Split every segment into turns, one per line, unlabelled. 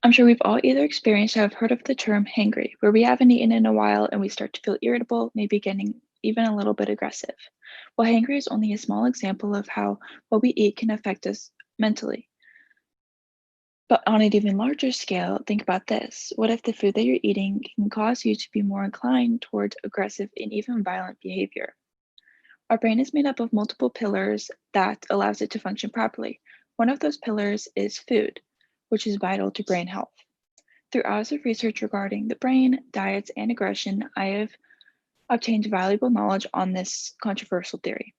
I'm sure we've all either experienced or have heard of the term hangry, where we haven't eaten in a while and we start to feel irritable, maybe getting even a little bit aggressive. Well, hangry is only a small example of how what we eat can affect us mentally. But on an even larger scale, think about this. What if the food that you're eating can cause you to be more inclined towards aggressive and even violent behavior? Our brain is made up of multiple pillars that allows it to function properly. One of those pillars is food, which is vital to brain health. Through hours of research regarding the brain, diets, and aggression, I have obtained valuable knowledge on this controversial theory.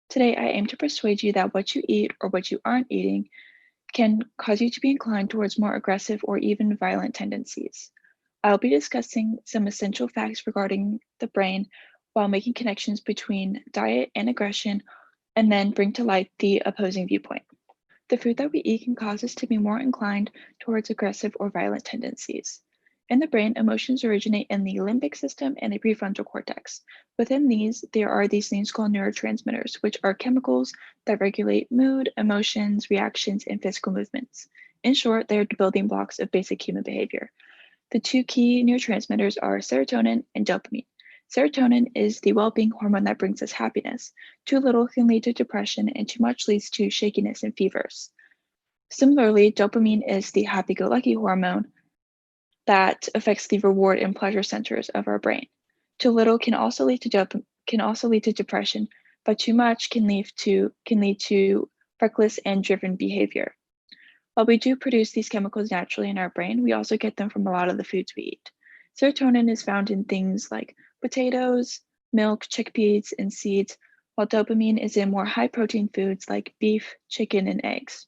Today, I aim to persuade you that what you eat or what you aren't eating can cause you to be inclined towards more aggressive or even violent tendencies. I'll be discussing some essential facts regarding the brain while making connections between diet and aggression, and then bring to light the opposing viewpoint. The food that we eat can cause us to be more inclined towards aggressive or violent tendencies. In the brain, emotions originate in the limbic system and the prefrontal cortex. Within these, there are these things called neurotransmitters, which are chemicals that regulate mood, emotions, reactions, and physical movements. In short, they are the building blocks of basic human behavior. The two key neurotransmitters are serotonin and dopamine. Serotonin is the well being hormone that brings us happiness. Too little can lead to depression, and too much leads to shakiness and fevers. Similarly, dopamine is the happy go lucky hormone that affects the reward and pleasure centers of our brain. Too little can also lead to depression, but too much can lead to reckless and driven behavior. While we do produce these chemicals naturally in our brain, we also get them from a lot of the foods we eat. Serotonin is found in things like potatoes, milk, chickpeas, and seeds, while dopamine is in more high protein foods like beef, chicken, and eggs.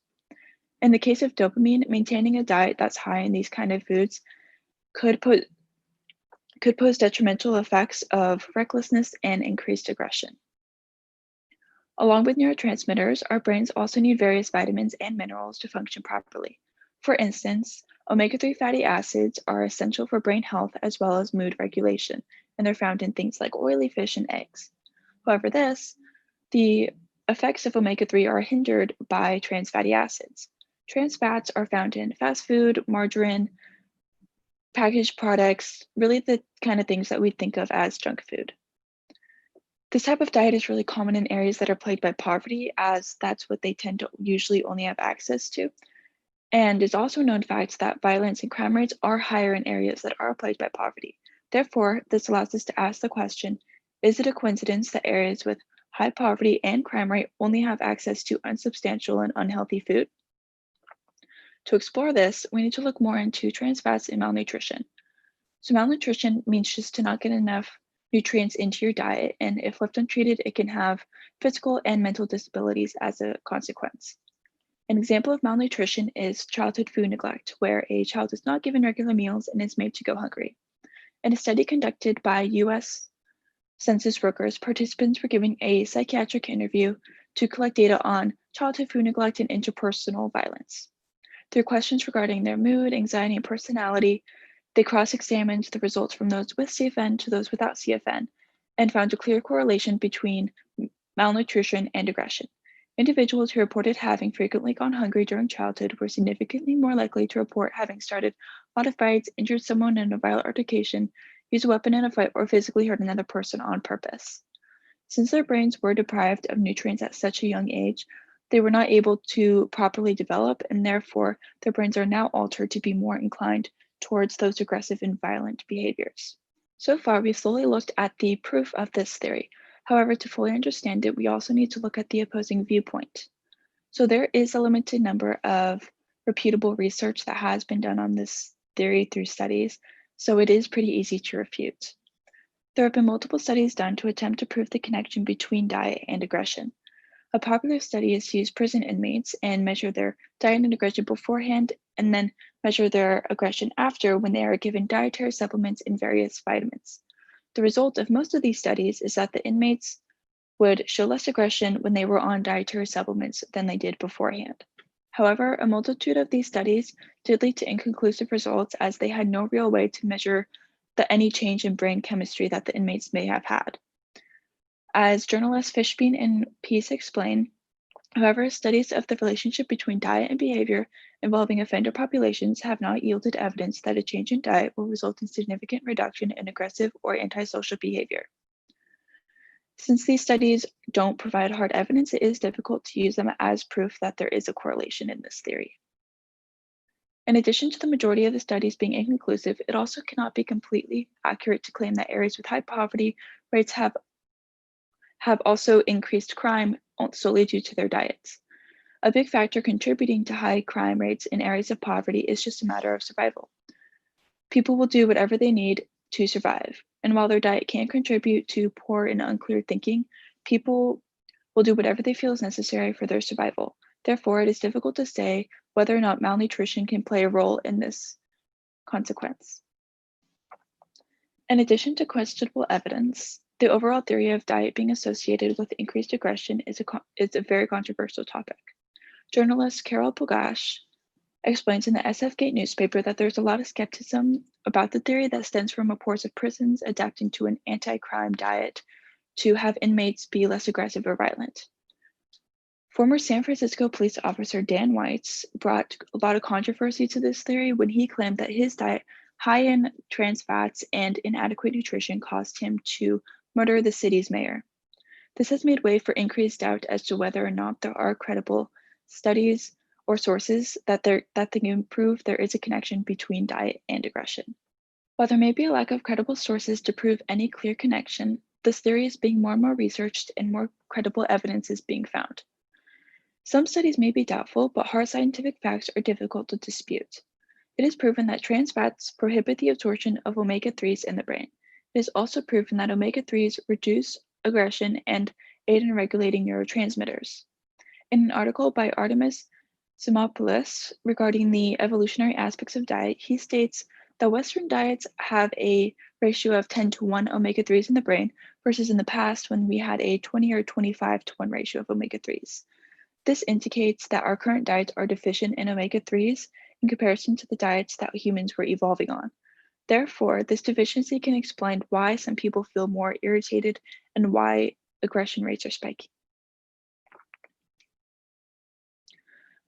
In the case of dopamine, maintaining a diet that's high in these kind of foods could put could pose detrimental effects of recklessness and increased aggression. Along with neurotransmitters, our brains also need various vitamins and minerals to function properly. For instance, omega-3 fatty acids are essential for brain health as well as mood regulation, and they're found in things like oily fish and eggs. However, the effects of omega-3 are hindered by trans fatty acids. Trans fats are found in fast food, margarine, packaged products, really the kind of things that we think of as junk food. This type of diet is really common in areas that are plagued by poverty, as that's what they tend to usually only have access to. And it's also known fact that violence and crime rates are higher in areas that are plagued by poverty. Therefore, this allows us to ask the question, is it a coincidence that areas with high poverty and crime rate only have access to unsubstantial and unhealthy food? To explore this, we need to look more into trans fats and malnutrition. So malnutrition means just to not get enough nutrients into your diet, and if left untreated, it can have physical and mental disabilities as a consequence. An example of malnutrition is childhood food neglect, where a child is not given regular meals and is made to go hungry. In a study conducted by US Census workers, participants were given a psychiatric interview to collect data on childhood food neglect and interpersonal violence. Through questions regarding their mood, anxiety, and personality, they cross-examined the results from those with CFN to those without CFN and found a clear correlation between malnutrition and aggression. Individuals who reported having frequently gone hungry during childhood were significantly more likely to report having started a lot of fights, injured someone in a violent altercation, used a weapon in a fight, or physically hurt another person on purpose. Since their brains were deprived of nutrients at such a young age, they were not able to properly develop, and therefore their brains are now altered to be more inclined towards those aggressive and violent behaviors. So far, we've slowly looked at the proof of this theory. However, to fully understand it, we also need to look at the opposing viewpoint. So there is a limited number of reputable research that has been done on this theory through studies, so it is pretty easy to refute. There have been multiple studies done to attempt to prove the connection between diet and aggression. A popular study is to use prison inmates and measure their diet and aggression beforehand, and then measure their aggression after when they are given dietary supplements and various vitamins. The result of most of these studies is that the inmates would show less aggression when they were on dietary supplements than they did beforehand. However, a multitude of these studies did lead to inconclusive results as they had no real way to measure any change in brain chemistry that the inmates may have had. As journalists Fishbein and Peace explain, However, studies of the relationship between diet and behavior involving offender populations have not yielded evidence that a change in diet will result in significant reduction in aggressive or antisocial behavior. Since these studies don't provide hard evidence, it is difficult to use them as proof that there is a correlation in this theory. In addition to the majority of the studies being inconclusive, it also cannot be completely accurate to claim that areas with high poverty rates have also increased crime solely due to their diets. A big factor contributing to high crime rates in areas of poverty is just a matter of survival. People will do whatever they need to survive, and while their diet can contribute to poor and unclear thinking, people will do whatever they feel is necessary for their survival. Therefore, it is difficult to say whether or not malnutrition can play a role in this consequence. In addition to questionable evidence, the overall theory of diet being associated with increased aggression is a very controversial topic. Journalist Carol Pogash explains in the SF Gate newspaper that there's a lot of skepticism about the theory that stems from reports of prisons adapting to an anti-crime diet to have inmates be less aggressive or violent. Former San Francisco police officer Dan Weitz brought a lot of controversy to this theory when he claimed that his diet, high in trans fats and inadequate nutrition, caused him to murder the city's mayor. This has made way for increased doubt as to whether or not there are credible studies or sources that can prove there is a connection between diet and aggression. While there may be a lack of credible sources to prove any clear connection, this theory is being more and more researched and more credible evidence is being found. Some studies may be doubtful, but hard scientific facts are difficult to dispute. It is proven that trans fats prohibit the absorption of omega-3s in the brain. It is also proven that omega-3s reduce aggression and aid in regulating neurotransmitters. In an article by Artemis Simopoulos regarding the evolutionary aspects of diet, he states that Western diets have a ratio of 10 to 1 omega-3s in the brain versus in the past when we had a 20 or 25 to 1 ratio of omega-3s. This indicates that our current diets are deficient in omega-3s in comparison to the diets that humans were evolving on. Therefore, this deficiency can explain why some people feel more irritated and why aggression rates are spiking.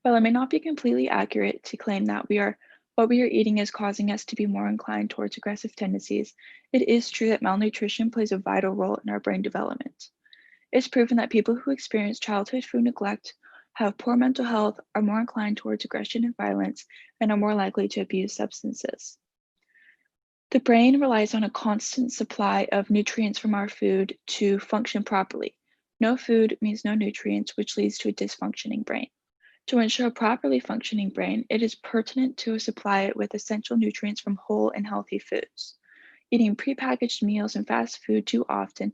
While it may not be completely accurate to claim that what we are eating is causing us to be more inclined towards aggressive tendencies, it is true that malnutrition plays a vital role in our brain development. It's proven that people who experience childhood food neglect, have poor mental health, are more inclined towards aggression and violence, and are more likely to abuse substances. The brain relies on a constant supply of nutrients from our food to function properly. No food means no nutrients, which leads to a dysfunctioning brain. To ensure a properly functioning brain, it is pertinent to supply it with essential nutrients from whole and healthy foods. Eating prepackaged meals and fast food too often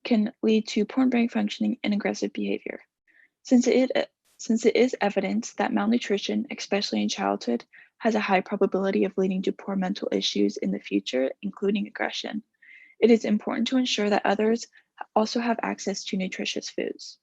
can lead to poor brain functioning and aggressive behavior. Since it is evident that malnutrition, especially in childhood, has a high probability of leading to poor mental issues in the future, including aggression, it is important to ensure that others also have access to nutritious foods.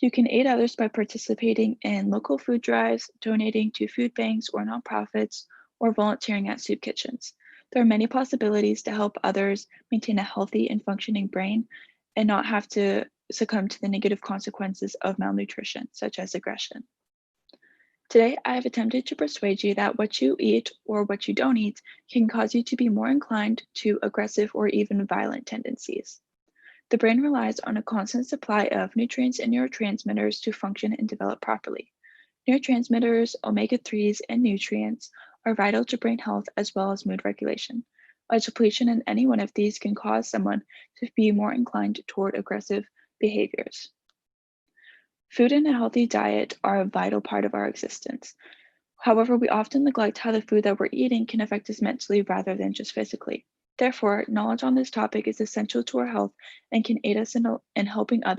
You can aid others by participating in local food drives, donating to food banks or nonprofits, or volunteering at soup kitchens. There are many possibilities to help others maintain a healthy and functioning brain and not have to succumb to the negative consequences of malnutrition, such as aggression. Today, I have attempted to persuade you that what you eat or what you don't eat can cause you to be more inclined to aggressive or even violent tendencies. The brain relies on a constant supply of nutrients and neurotransmitters to function and develop properly. Neurotransmitters, omega-3s, and nutrients are vital to brain health as well as mood regulation. A depletion in any one of these can cause someone to be more inclined toward aggressive behaviors. Food and a healthy diet are a vital part of our existence. However, we often neglect how the food that we're eating can affect us mentally rather than just physically. Therefore, knowledge on this topic is essential to our health and can aid us in helping others